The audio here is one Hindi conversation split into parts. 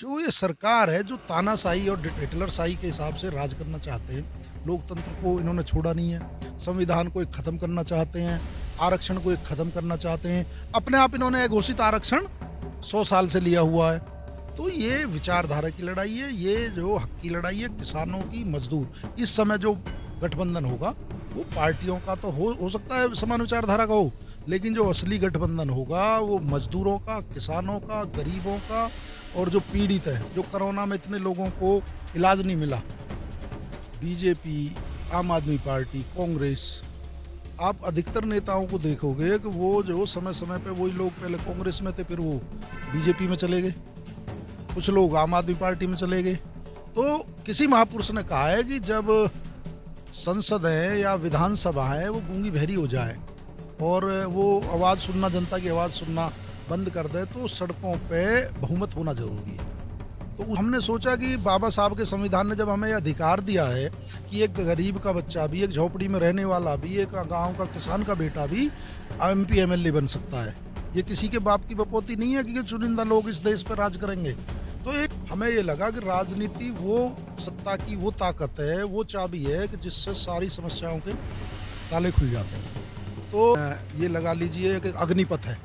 जो ये सरकार है, जो तानाशाही और हिटलरशाही के हिसाब से राज करना चाहते हैं, लोकतंत्र को इन्होंने छोड़ा नहीं है, संविधान को एक ख़त्म करना चाहते हैं, आरक्षण को एक ख़त्म करना चाहते हैं, अपने आप इन्होंने घोषित आरक्षण 100 साल से लिया हुआ है। तो ये विचारधारा की लड़ाई है, ये जो हक की लड़ाई है, किसानों की, मजदूर। इस समय जो गठबंधन होगा, वो पार्टियों का तो हो सकता है समान विचारधारा का हो, लेकिन जो असली गठबंधन होगा, वो मजदूरों का, किसानों का, गरीबों का और जो पीड़ित है, जो कोरोना में इतने लोगों को इलाज नहीं मिला, बीजेपी, आम आदमी पार्टी, कांग्रेस, आप अधिकतर नेताओं को देखोगे कि वो जो समय समय पे वही लोग पहले कांग्रेस में थे, फिर वो बीजेपी में चले गए, कुछ लोग आम आदमी पार्टी में चले गए। तो किसी महापुरुष ने कहा है कि जब संसद है या विधानसभा है वो गूंगी बहरी हो जाए और वो आवाज़ सुनना, जनता की आवाज़ सुनना बंद कर दे, तो सड़कों पे बहुमत होना जरूरी है। तो हमने सोचा कि बाबा साहब के संविधान ने जब हमें अधिकार दिया है कि एक गरीब का बच्चा भी, एक झोपड़ी में रहने वाला भी, एक गांव का किसान का बेटा भी एमपी एमएलए बन सकता है। ये किसी के बाप की बपोती नहीं है कि चुनिंदा लोग इस देश पर राज करेंगे। तो एक हमें ये लगा कि राजनीति वो सत्ता की वो ताकत है, वो चाबी है कि जिससे सारी समस्याओं के ताले खुल जाते हैं। तो ये लगा लीजिए कि अग्निपथ है,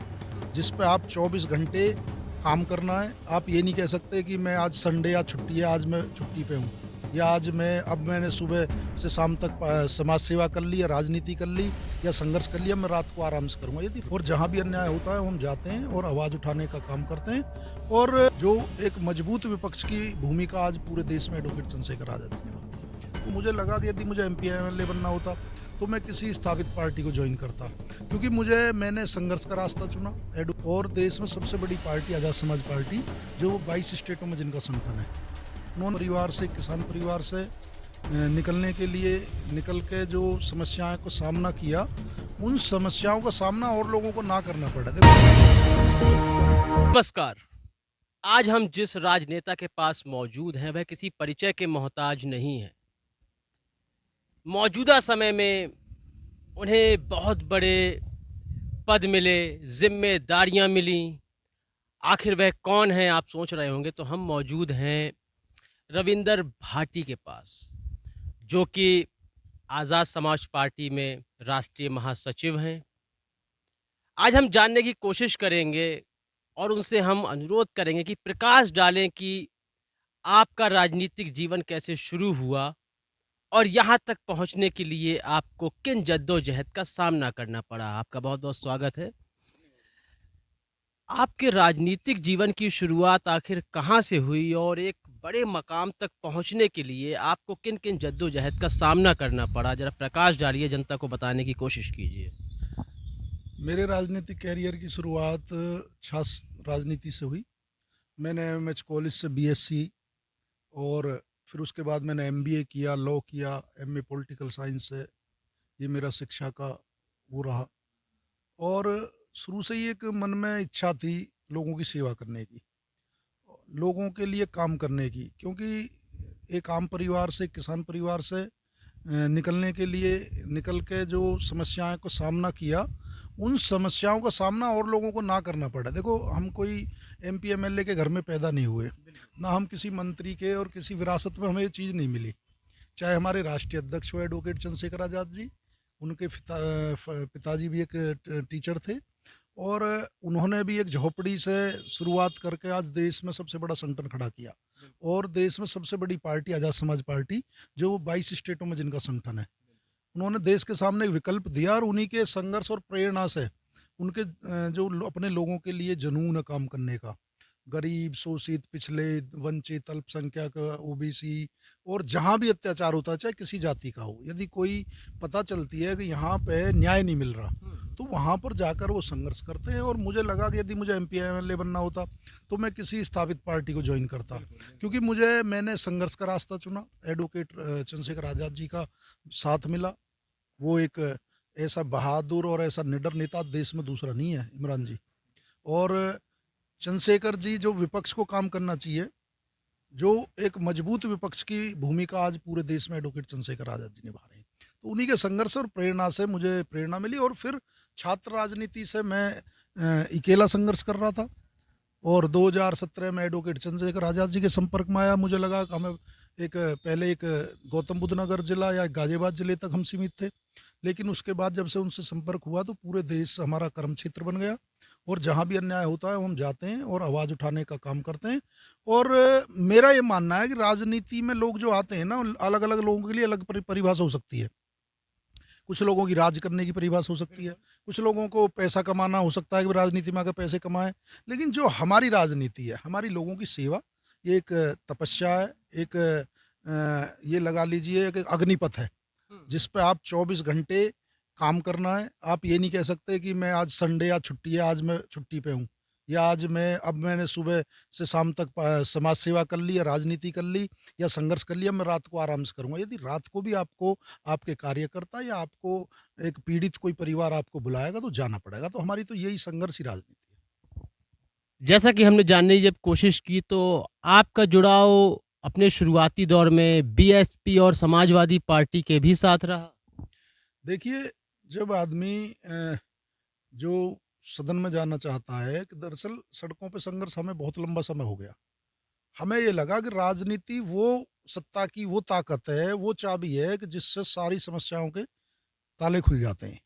जिस पे आप 24 घंटे काम करना है। आप ये नहीं कह सकते कि मैं आज संडे या छुट्टी है, आज मैं छुट्टी पे हूँ, या आज मैंने सुबह से शाम तक समाज सेवा कर ली या राजनीति कर ली या संघर्ष कर लिया, मैं रात को आराम से करूँगा। यदि और जहाँ भी अन्याय होता है हम जाते हैं और आवाज़ उठाने का काम करते हैं। और जो एक मजबूत विपक्ष की भूमिका आज पूरे देश में एडवोकेट चंद्रशेखर आज़ाद ने निभाई। तो मुझे लगा कि यदि मुझे एमपी एमएलए बनना होता तो मैं किसी स्थापित पार्टी को ज्वाइन करता, क्योंकि मैंने संघर्ष का रास्ता चुना। और देश में सबसे बड़ी पार्टी आज़ाद समाज पार्टी, जो 22 स्टेटों में जिनका संगठन है, उन्होंने परिवार से, किसान परिवार से निकलने के लिए निकल के जो समस्याओं को सामना किया, उन समस्याओं का सामना और लोगों को ना करना पड़ा। नमस्कार। आज हम जिस राजनेता के पास मौजूद हैं वह किसी परिचय के मोहताज नहीं है। मौजूदा समय में उन्हें बहुत बड़े पद मिले, ज़िम्मेदारियाँ मिलीं। आखिर वह कौन हैं आप सोच रहे होंगे, तो हम मौजूद हैं रविंदर भाटी के पास, जो कि आज़ाद समाज पार्टी में राष्ट्रीय महासचिव हैं। आज हम जानने की कोशिश करेंगे और उनसे हम अनुरोध करेंगे कि प्रकाश डालें कि आपका राजनीतिक जीवन कैसे शुरू हुआ और यहाँ तक पहुँचने के लिए आपको किन जद्दोजहद का सामना करना पड़ा। आपका बहुत-बहुत स्वागत है। आपके राजनीतिक जीवन की शुरुआत आखिर कहाँ से हुई और एक बड़े मकाम तक पहुँचने के लिए आपको किन-किन जद्दोजहद का सामना करना पड़ा? ज़रा प्रकाश डालिए, जनता को बताने की कोशिश कीजिए। मेरे राजनीतिक कैरियर की शुरुआत छात्र राजनीति से हुई। मैंने एमएच कॉलेज से बीएससी और फिर उसके बाद मैंने एमबीए किया, लॉ किया, एमए पॉलिटिकल साइंस से। ये मेरा शिक्षा का वो रहा। और शुरू से ही एक मन में इच्छा थी लोगों की सेवा करने की, लोगों के लिए काम करने की, क्योंकि एक आम परिवार से, किसान परिवार से निकलने के लिए, निकल के जो समस्याओं को सामना किया, उन समस्याओं का सामना और लोगों को ना करना पड़ा। देखो, हम कोई एमपी एमएलए के घर में पैदा नहीं हुए, ना हम किसी मंत्री के, और किसी विरासत में हमें ये चीज़ नहीं मिली। चाहे हमारे राष्ट्रीय अध्यक्ष हुए एडवोकेट चंद्रशेखर आज़ाद जी, उनके पिताजी भी एक टीचर थे, और उन्होंने भी एक झोपड़ी से शुरुआत करके आज देश में सबसे बड़ा संगठन खड़ा किया, और देश में सबसे बड़ी पार्टी आज़ाद समाज पार्टी, जो 22 स्टेटों में जिनका संगठन है, उन्होंने देश के सामने एक विकल्प दिया। और उन्हीं के संघर्ष और प्रेरणा से, उनके अपने लोगों के लिए जुनून है काम करने का, गरीब, शोषित, पिछले, वंचित, अल्पसंख्यक, ओबीसी, और जहाँ भी अत्याचार होता है, चाहे किसी जाति का हो, यदि कोई पता चलती है कि यहाँ पे न्याय नहीं मिल रहा, तो वहाँ पर जाकर वो संघर्ष करते हैं। और मुझे लगा कि यदि मुझे एमपी एमएलए बनना होता तो मैं किसी स्थापित पार्टी को ज्वाइन करता, क्योंकि मैंने संघर्ष का रास्ता चुना। एडवोकेट चंद्रशेखर आज़ाद जी का साथ मिला। वो एक ऐसा बहादुर और ऐसा निडर नेता देश में दूसरा नहीं है, इमरान जी। और चंद्रशेखर जी जो विपक्ष को काम करना चाहिए, जो एक मजबूत विपक्ष की भूमिका आज पूरे देश में एडवोकेट चंद्रशेखर आज़ाद जी निभा रहे हैं। तो उन्हीं के संघर्ष और प्रेरणा से मुझे प्रेरणा मिली। और फिर छात्र राजनीति से मैं अकेला संघर्ष कर रहा था, और 2017 में एडवोकेट चंद्रशेखर आज़ाद जी के संपर्क में आया। मुझे लगा कि हमें पहले एक गौतम बुद्ध नगर जिला या गाजियाबाद जिले तक हम सीमित थे, लेकिन उसके बाद जब से उनसे संपर्क हुआ तो पूरे देश हमारा कर्म क्षेत्र बन गया और जहाँ भी अन्याय होता है हम जाते हैं और आवाज़ उठाने का काम करते हैं। और मेरा ये मानना है कि राजनीति में लोग जो आते हैं ना, अलग अलग लोगों के लिए अलग परिभाषा हो सकती है। कुछ लोगों की राज करने की परिभाषा हो सकती है, कुछ लोगों को पैसा कमाना हो सकता है कि वो राजनीति में आकर पैसे कमाएं, लेकिन जो हमारी राजनीति है, हमारी लोगों की सेवा, ये एक तपस्या है, एक ये लगा लीजिए एक अग्निपथ है जिस पे आप 24 घंटे काम करना है। आप ये नहीं कह सकते कि मैं आज संडे या छुट्टी है, आज मैं छुट्टी पे हूँ, या आज मैंने सुबह से शाम तक समाज सेवा कर ली या राजनीति कर ली या संघर्ष कर लिया, मैं रात को आराम से करूँगा। यदि रात को भी आपको आपके कार्यकर्ता या आपको एक पीड़ित कोई परिवार आपको बुलाएगा तो जाना पड़ेगा। तो हमारी तो यही संघर्ष ही राजनीति है। जैसा कि हमने जानने की जब कोशिश की तो आपका जुड़ाव अपने शुरुआती दौर में बीएसपी और समाजवादी पार्टी के भी साथ रहा। देखिए, जब आदमी जो सदन में जाना चाहता है कि दरअसल सड़कों पे संघर्ष हमें बहुत लंबा समय हो गया। हमें ये लगा कि राजनीति वो सत्ता की वो ताकत है, वो चाबी है कि जिससे सारी समस्याओं के ताले खुल जाते हैं।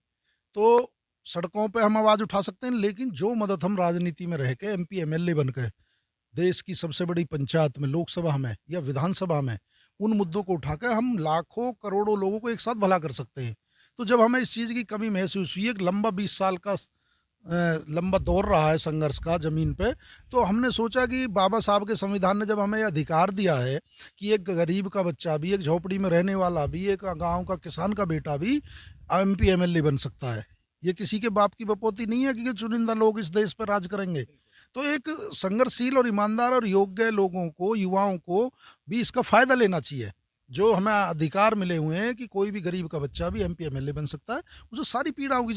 तो सड़कों पे हम आवाज़ उठा सकते हैं, लेकिन जो मदद हम राजनीति में रह के एमपी एमएलए बन के देश की सबसे बड़ी पंचायत में, लोकसभा में या विधानसभा में उन मुद्दों को उठाकर हम लाखों करोड़ों लोगों को एक साथ भला कर सकते हैं। तो जब हमें इस चीज़ की कमी महसूस हुई, एक लंबा 20 साल का लंबा दौर रहा है संघर्ष का ज़मीन पे, तो हमने सोचा कि बाबा साहब के संविधान ने जब हमें अधिकार दिया है कि एक गरीब का बच्चा भी, एक झोपड़ी में रहने वाला भी, एक गांव का किसान का बेटा भी एमपी एमएलए बन सकता है। ये किसी के बाप की बपोती नहीं है कि चुनिंदा लोग इस देश पर राज करेंगे। तो एक संघर्षशील और ईमानदार और योग्य लोगों को, युवाओं को भी इसका फ़ायदा लेना चाहिए। जो हमें अधिकार मिले हुए हैं कि कोई भी गरीब का बच्चा भी एमपी एमएलए बन सकता है। उसे सारी पीड़ाओं की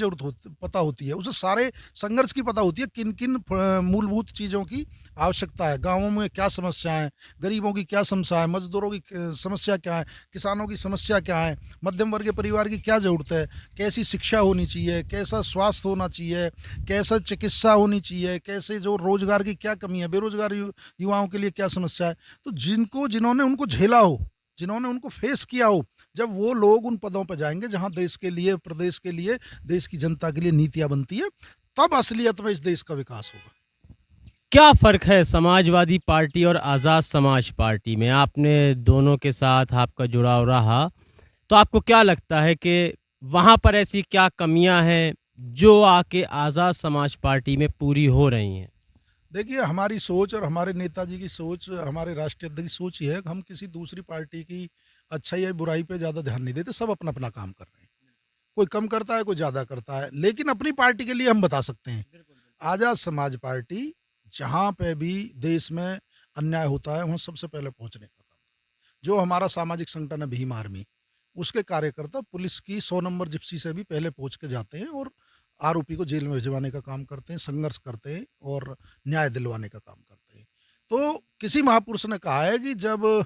पता होती है, उसे सारे संघर्ष की पता होती है, किन किन मूलभूत चीज़ों की आवश्यकता है, गाँवों में क्या समस्याएं, गरीबों की क्या समस्या है, मजदूरों की समस्या क्या है, किसानों की समस्या क्या है, मध्यम वर्गीय परिवार की क्या ज़रूरत है, कैसी शिक्षा होनी चाहिए, कैसा स्वास्थ्य होना चाहिए, कैसा चिकित्सा होनी चाहिए, कैसे जो रोजगार की क्या कमी है, बेरोजगार युवाओं के लिए क्या समस्या है। तो जिन्होंने उनको झेला हो, जिन्होंने उनको फेस किया हो, जब वो लोग उन पदों पर जाएंगे जहां देश के लिए, प्रदेश के लिए, देश की जनता के लिए नीतियां बनती है, तब असलियत में इस देश का विकास होगा। क्या फ़र्क है समाजवादी पार्टी और आज़ाद समाज पार्टी में? आपने दोनों के साथ आपका जुड़ाव रहा, तो आपको क्या लगता है कि वहाँ पर ऐसी क्या कमियां हैं जो आके आज़ाद समाज पार्टी में पूरी हो रही हैं? देखिए, हमारी सोच और हमारे नेताजी की सोच, हमारे राष्ट्रीय अध्यक्ष की सोच ये है कि हम किसी दूसरी पार्टी की अच्छाई या बुराई पे ज़्यादा ध्यान नहीं देते। सब अपना अपना काम कर रहे हैं, कोई कम करता है, कोई ज़्यादा करता है, लेकिन अपनी पार्टी के लिए हम बता सकते हैं। आज़ाद समाज पार्टी जहाँ पे भी देश में अन्याय होता है वहाँ सबसे पहले पहुँचने का काम। जो हमारा सामाजिक संगठन है भीम आर्मी, उसके कार्यकर्ता पुलिस की 100 नंबर जिप्सी से भी पहले पहुँच के जाते हैं और आरोपी को जेल में भिजवाने का काम करते हैं, संघर्ष करते हैं और न्याय दिलवाने का काम करते हैं। तो किसी महापुरुष ने कहा है कि जब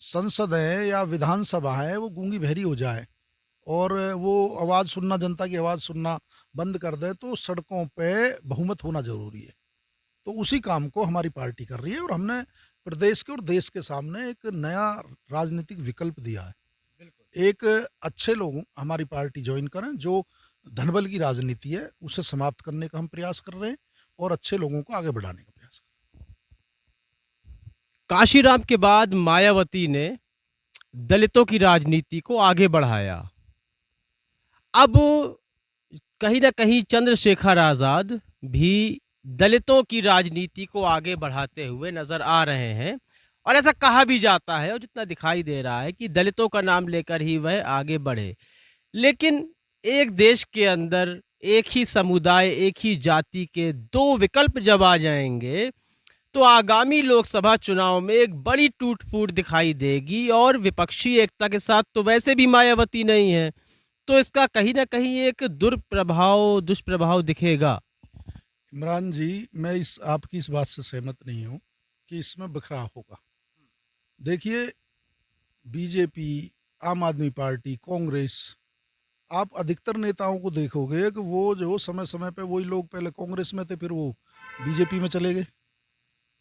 संसद है या विधानसभा है वो गूंगी बहरी हो जाए और वो आवाज़ सुनना, जनता की आवाज़ सुनना बंद कर दे, तो सड़कों पे बहुमत होना जरूरी है। तो उसी काम को हमारी पार्टी कर रही है और हमने प्रदेश के और देश के सामने एक नया राजनीतिक विकल्प दिया है। एक अच्छे लोग हमारी पार्टी ज्वाइन करें, जो धनबल की राजनीति है उसे समाप्त करने का हम प्रयास कर रहे हैं और अच्छे लोगों को आगे बढ़ाने का प्रयास कर रहे हैं। काशीराम के बाद मायावती ने दलितों की राजनीति को आगे बढ़ाया। अब कहीं ना कहीं चंद्रशेखर आज़ाद भी दलितों की राजनीति को आगे बढ़ाते हुए नजर आ रहे हैं और ऐसा कहा भी जाता है और जितना दिखाई दे रहा है कि दलितों का नाम लेकर ही वह आगे बढ़े। लेकिन एक देश के अंदर एक ही समुदाय, एक ही जाति के दो विकल्प जब आ जाएंगे तो आगामी लोकसभा चुनाव में एक बड़ी टूट फूट दिखाई देगी और विपक्षी एकता के साथ तो वैसे भी मायावती नहीं है, तो इसका कहीं ना कहीं एक दुष्प्रभाव दिखेगा। इमरान जी, मैं आपकी इस बात से सहमत नहीं हूँ कि इसमें बिखराव होगा। देखिए, बीजेपी, आम आदमी पार्टी, कांग्रेस, आप अधिकतर नेताओं को देखोगे कि वो जो समय समय पे वही लोग पहले कांग्रेस में थे फिर वो बीजेपी में चले गए,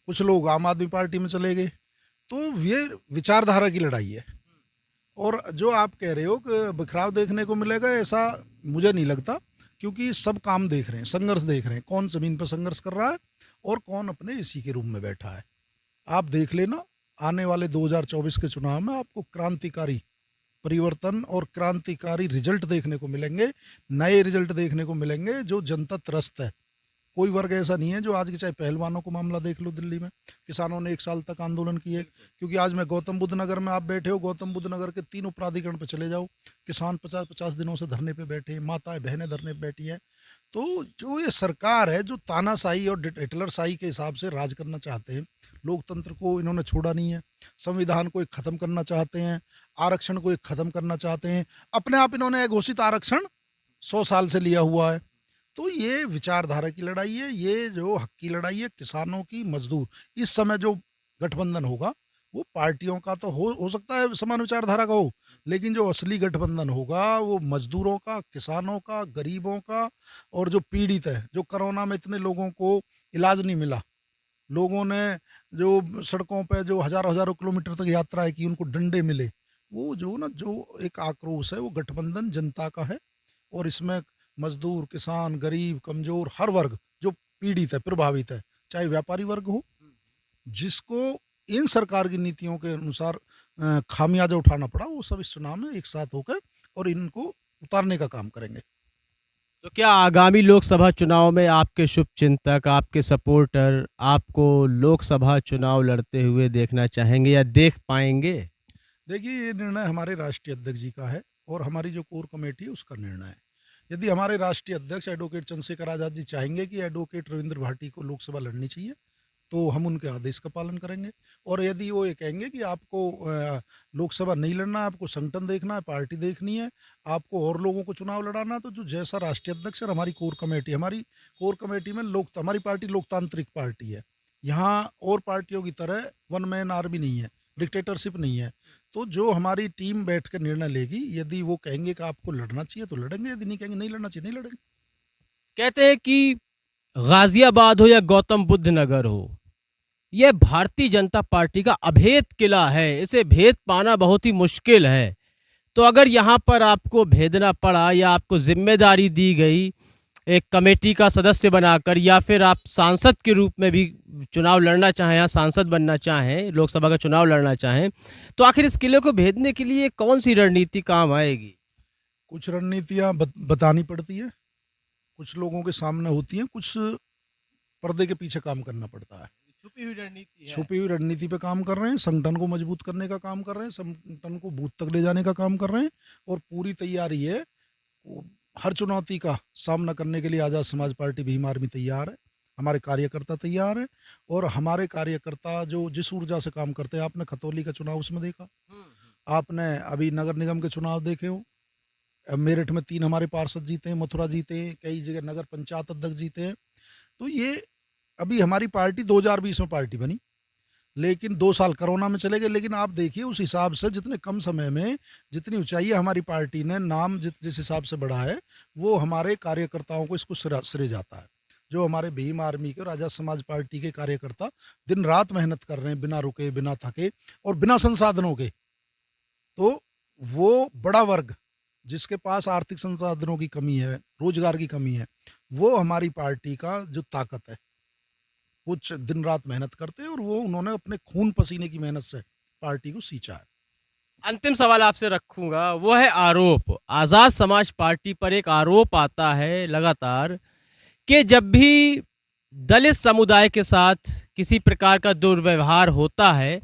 कुछ लोग आम आदमी पार्टी में चले गए। तो ये विचारधारा की लड़ाई है। और जो आप कह रहे हो कि बिखराव देखने को मिलेगा, ऐसा मुझे नहीं लगता, क्योंकि सब काम देख रहे हैं, संघर्ष देख रहे हैं, कौन ज़मीन पर संघर्ष कर रहा है और कौन अपने इसी के रूम में बैठा है। आप देख लेना, आने वाले 2024 के चुनाव में आपको क्रांतिकारी परिवर्तन और क्रांतिकारी रिजल्ट देखने को मिलेंगे, नए रिजल्ट देखने को मिलेंगे जो जनता त्रस्त है। कोई वर्ग ऐसा नहीं है जो आज के, चाहे पहलवानों को मामला देख लो, दिल्ली में किसानों ने 1 साल तक आंदोलन किए। क्योंकि आज मैं गौतम बुद्ध नगर में, आप बैठे हो, गौतम बुद्ध नगर के 3 प्राधिकरण पे चले जाओ, किसान 50-50 दिनों से धरने पे बैठे, माताएं बहनें धरने पे बैठी हैं। तो जो ये सरकार है, जो तानाशाही और हिटलरशाही के हिसाब से राज करना चाहते हैं, लोकतंत्र को इन्होंने छोड़ा नहीं है, संविधान को एक ख़त्म करना चाहते हैं, आरक्षण को एक ख़त्म करना चाहते हैं। अपने आप इन्होंने घोषित आरक्षण 100 साल से लिया हुआ है। तो ये विचारधारा की लड़ाई है, ये जो हक की लड़ाई है, किसानों की, मजदूर। इस समय जो गठबंधन होगा वो पार्टियों का तो हो सकता है समान विचारधारा का हो, लेकिन जो असली गठबंधन होगा वो मजदूरों का, किसानों का, गरीबों का, और जो पीड़ित है, जो कोरोना में इतने लोगों को इलाज नहीं मिला, लोगों ने जो सड़कों पे जो हजारों हजारों किलोमीटर तक यात्राएं की, उनको डंडे मिले, वो जो ना, जो एक आक्रोश है, वो गठबंधन जनता का है। और इसमें मजदूर, किसान, गरीब, कमजोर, हर वर्ग जो पीड़ित है, प्रभावित है, चाहे व्यापारी वर्ग हो, जिसको इन सरकार की नीतियों के अनुसार खामियाजा उठाना पड़ा, वो सब इस चुनाव में एक साथ होकर और इनको उतारने का काम करेंगे। तो क्या आगामी लोकसभा चुनाव में आपके शुभचिंतक, आपके सपोर्टर आपको लोकसभा चुनाव लड़ते हुए देखना चाहेंगे या देख पाएंगे? देखिए, ये निर्णय हमारे राष्ट्रीय अध्यक्ष जी का है और हमारी जो कोर कमेटी है उसका निर्णय है। यदि हमारे राष्ट्रीय अध्यक्ष एडवोकेट चंद्रशेखर आज़ाद जी चाहेंगे कि एडवोकेट रविंद्र भाटी को लोकसभा लड़नी चाहिए, तो हम उनके आदेश का पालन करेंगे। और यदि वो ये कहेंगे कि आपको लोकसभा नहीं लड़ना है, आपको संगठन देखना है, पार्टी देखनी है, आपको और लोगों को चुनाव लड़ाना है, तो जो जैसा राष्ट्रीय अध्यक्ष और हमारी कोर कमेटी में हमारी पार्टी लोकतांत्रिक पार्टी है। यहाँ और पार्टियों की तरह वन मैन आर्मी नहीं है, डिक्टेटरशिप नहीं है। तो जो हमारी टीम बैठ कर निर्णय लेगी, यदि वो कहेंगे कि आपको लड़ना चाहिए तो लड़ेंगे, यदि नहीं कहेंगे नहीं लड़ना चाहिए नहीं लड़ेंगे। कहते हैं कि गाजियाबाद हो या गौतम बुद्ध नगर हो, यह भारतीय जनता पार्टी का अभेद किला है, इसे भेद पाना बहुत ही मुश्किल है। तो अगर यहाँ पर आपको भेदना पड़ा या आपको जिम्मेदारी दी गई एक कमेटी का सदस्य बनाकर, या फिर आप सांसद के रूप में भी चुनाव लड़ना चाहें या सांसद बनना चाहें, लोकसभा का चुनाव लड़ना चाहें, तो आखिर इस किले को भेदने के लिए कौन सी रणनीति काम आएगी? कुछ रणनीतियाँ बतानी पड़ती है, कुछ लोगों के सामने होती हैं, कुछ पर्दे के पीछे काम करना पड़ता है। छुपी हुई रणनीति है। छुपी हुई रणनीति पे काम कर रहे हैं, संगठन को मजबूत करने का काम कर रहे हैं, संगठन को बूथ तक ले जाने का काम कर रहे हैं, और पूरी तैयारी है। हर चुनौती का सामना करने के लिए आज़ाद समाज पार्टी भीम आर्मी तैयार है, हमारे कार्यकर्ता तैयार है। और हमारे कार्यकर्ता जो जिस ऊर्जा से काम करते हैं, आपने खतौली का चुनाव उसमें देखा, आपने अभी नगर निगम के चुनाव देखे हो, मेरठ में 3 हमारे पार्षद जीते हैं, मथुरा जीते हैं, कई जगह नगर पंचायत अध्यक्ष जीते हैं। तो ये अभी हमारी पार्टी 2020 में पार्टी बनी, लेकिन 2 साल कोरोना में चले गए। लेकिन आप देखिए उस हिसाब से जितने कम समय में जितनी ऊंचाई हमारी पार्टी ने नाम जिस हिसाब से बढ़ा है, वो हमारे कार्यकर्ताओं को इसको श्रेय जाता है। जो हमारे भीम आर्मी के और आज़ाद समाज पार्टी के कार्यकर्ता दिन रात मेहनत कर रहे हैं, बिना रुके, बिना थके और बिना संसाधनों के। तो वो बड़ा वर्ग जिसके पास आर्थिक संसाधनों की कमी है, रोजगार की कमी है, वो हमारी पार्टी का जो ताकत है, कुछ दिन रात मेहनत करते हैं और वो उन्होंने अपने खून पसीने की मेहनत से पार्टी को सींचा है। अंतिम सवाल आपसे रखूंगा, वो है आरोप। आज़ाद समाज पार्टी पर एक आरोप आता है लगातार कि जब भी दलित समुदाय के साथ किसी प्रकार का दुर्व्यवहार होता है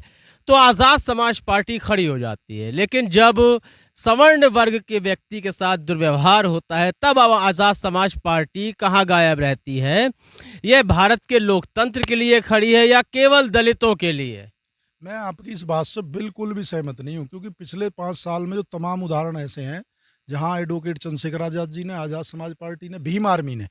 तो आज़ाद समाज पार्टी खड़ी हो जाती है, लेकिन जब सवर्ण वर्ग के व्यक्ति के साथ दुर्व्यवहार होता है तब अब आज़ाद समाज पार्टी कहाँ गायब रहती है? यह भारत के लोकतंत्र के लिए खड़ी है या केवल दलितों के लिए? मैं आपकी इस बात से बिल्कुल भी सहमत नहीं हूँ, क्योंकि पिछले 5 साल में जो तमाम उदाहरण ऐसे हैं जहाँ एडवोकेट चंद्रशेखर आज़ाद जी ने, आज़ाद समाज पार्टी ने, भीम आर्मी ने,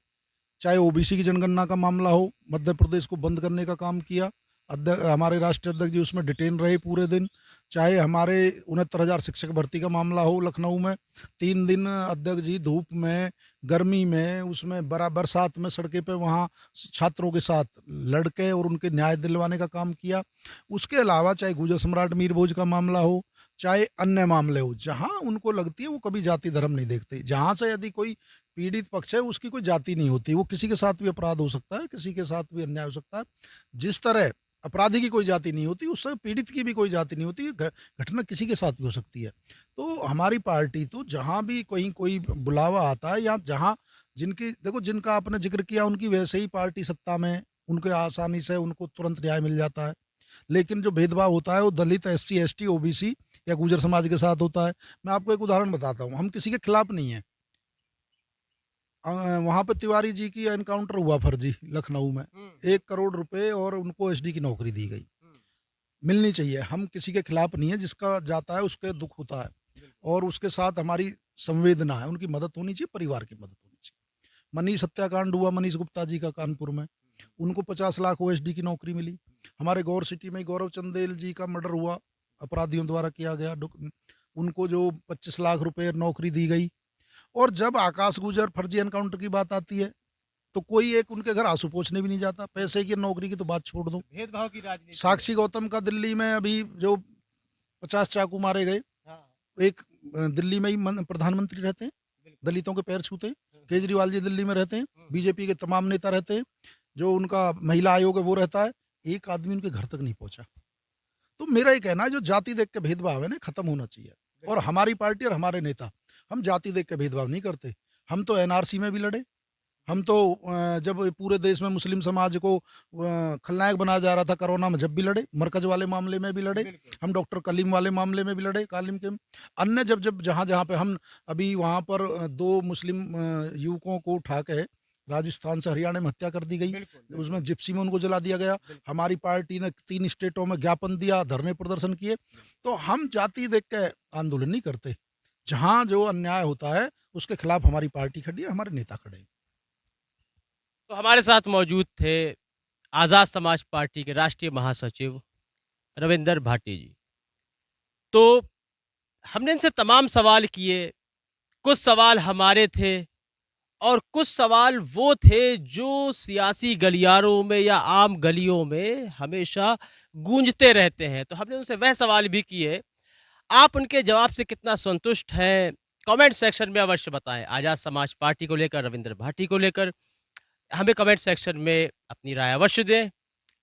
चाहे ओबीसी की जनगणना का मामला हो, मध्य प्रदेश को बंद करने का काम किया, हमारे राष्ट्रीय अध्यक्ष जी उसमें डिटेन रहे पूरे दिन। चाहे हमारे 69,000 शिक्षक भर्ती का मामला हो लखनऊ में, 3 दिन अध्यक्ष जी धूप में, गर्मी में, उसमें बरसात में सड़कें पे वहाँ छात्रों के साथ लड़के और उनके न्याय दिलवाने का काम किया। उसके अलावा चाहे गुर्जर सम्राट मीर भोज का मामला हो, चाहे अन्य मामले हो, जहाँ उनको लगती है वो कभी जाति धर्म नहीं देखते। जहाँ से यदि कोई पीड़ित पक्ष है उसकी कोई जाति नहीं होती, वो किसी के साथ भी अपराध हो सकता है, किसी के साथ भी अन्याय हो सकता है। जिस तरह अपराधी की कोई जाति नहीं होती, उससे पीड़ित की भी कोई जाति नहीं होती, घटना किसी के साथ भी हो सकती है। तो हमारी पार्टी तो जहाँ भी कहीं कोई बुलावा आता है या जहाँ जिनकी देखो जिनका आपने जिक्र किया उनकी वैसे ही पार्टी सत्ता में, उनके आसानी से उनको तुरंत न्याय मिल जाता है। लेकिन जो भेदभाव होता है वो दलित, SC, ST, OBC या गुर्जर समाज के साथ होता है। मैं आपको एक उदाहरण बताता हूँ, हम किसी के खिलाफ नहीं है। वहाँ पे तिवारी जी की एनकाउंटर हुआ फर्जी लखनऊ में, 1 करोड़ रुपए और उनको SD की नौकरी दी गई। मिलनी चाहिए, हम किसी के खिलाफ नहीं है, जिसका जाता है उसके दुख होता है और उसके साथ हमारी संवेदना है, उनकी मदद होनी चाहिए, परिवार की मदद होनी चाहिए। मनीष हत्याकांड हुआ मनीष गुप्ता जी का कानपुर में, उनको 50 लाख OSD की नौकरी मिली। हमारे गौर सिटी में गौरव चंदेल जी का मर्डर हुआ, अपराधियों द्वारा किया गया, उनको जो 25 लाख रुपए नौकरी दी गई। और जब आकाश गुजर फर्जी एनकाउंटर की बात आती है तो कोई एक उनके घर आंसू पोंछने भी नहीं जाता। पैसे की नौकरी की तो बात छोड़ दो, भेदभाव की राजनीति। साक्षी गौतम का दिल्ली में अभी जो 50 चाकू मारे गए, एक दिल्ली में ही प्रधानमंत्री रहते हैं, दलितों के पैर छूते हैं। केजरीवाल जी दिल्ली में रहते हैं, BJP के तमाम नेता रहते हैं, जो उनका महिला आयोग है वो रहता है, एक आदमी उनके घर तक नहीं पहुंचा। तो मेरा ये कहना है जो जाति देख के भेदभाव है ना, खत्म होना चाहिए। और हमारी पार्टी और हमारे नेता, हम जाति देख के भेदभाव नहीं करते। हम तो NRC में भी लड़े, हम तो जब पूरे देश में मुस्लिम समाज को खलनायक बनाया जा रहा था कोरोना में, जब भी लड़े, मरकज वाले मामले में भी लड़े, हम डॉक्टर कलीम वाले मामले में भी लड़े, कालिम के अन्य जब जहाँ पे हम अभी वहाँ पर 2 मुस्लिम युवकों को उठा के राजस्थान से हरियाणा में हत्या कर दी गई, उसमें जिप्सी में उनको जला दिया गया। हमारी पार्टी ने 3 स्टेटों में ज्ञापन दिया, धरने प्रदर्शन किए। तो हम जाति देख के आंदोलन नहीं करते, जहाँ जो अन्याय होता है उसके खिलाफ हमारी पार्टी खड़ी है, हमारे नेता खड़े हैं। तो हमारे साथ मौजूद थे आज़ाद समाज पार्टी के राष्ट्रीय महासचिव रविंदर भाटी जी। तो हमने इनसे तमाम सवाल किए, कुछ सवाल हमारे थे और कुछ सवाल वो थे जो सियासी गलियारों में या आम गलियों में हमेशा गूंजते रहते हैं। तो हमने उनसे वह सवाल भी किए। आप उनके जवाब से कितना संतुष्ट हैं, कमेंट सेक्शन में अवश्य बताएं। आज़ाद समाज पार्टी को लेकर, रविंदर भाटी को लेकर हमें कमेंट सेक्शन में अपनी राय अवश्य दें।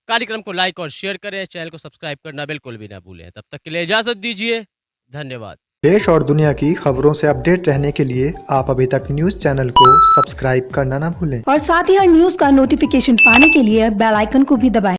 कार्यक्रम को लाइक और शेयर करें, चैनल को सब्सक्राइब करना बिल्कुल भी ना भूलें। तब तक के लिए इजाज़त दीजिए, धन्यवाद। देश और दुनिया की खबरों से अपडेट रहने के लिए आप अभी तक न्यूज चैनल को सब्सक्राइब करना ना भूलें और साथ ही हर न्यूज का नोटिफिकेशन पाने के लिए बेल आइकन को भी दबाएं।